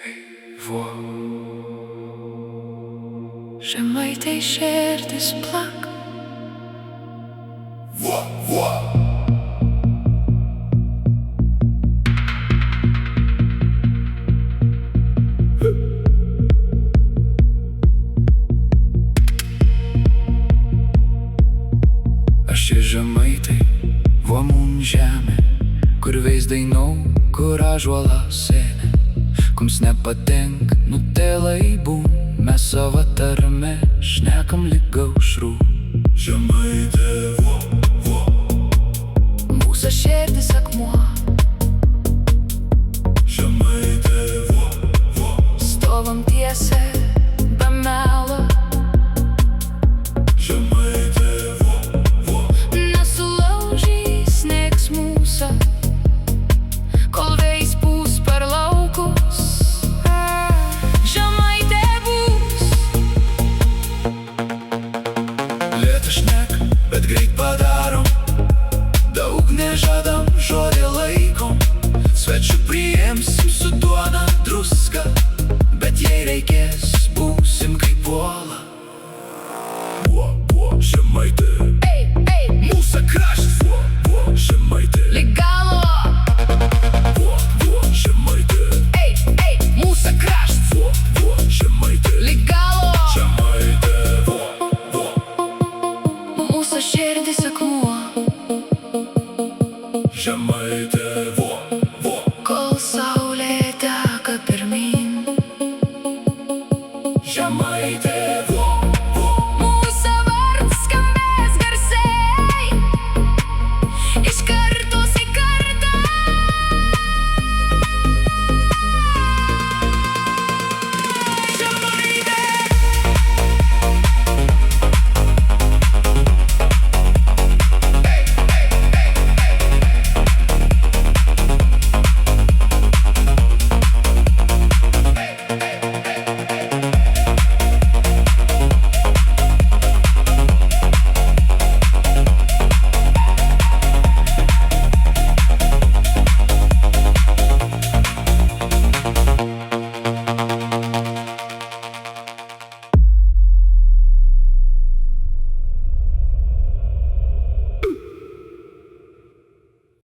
Vo Žemaitei širdis plak. Vo Aš iš Žemaitai, vo mun žemė, kur vaizdai kur ąžuolas sėdi. Kums nepatinka, nutelai būn, mes savo tarme šnekam lyg aušrų. Žemaitė, vo Mūsų širdis akmuo. Žemaitė, vo Stovam tiesiai, be melo. Žemaitė, vo Nesulaužys nieks mūsų, kol vėjas pūs per laukus. Žemaitė bus. Lėta šneka, bet greit padarom. Daug nežadam, žodį laikom. Svečių priimsim su duona druska, bet jei reikės, būsim kaip uola. Žemaitė, mūsų kraštas. Žemaitė, lyg galo. Žemaitė, mūsų kraštas. Žemaitė, lyg galo. Žemaitė, Mūsų širdis akmuo. Žemaitė,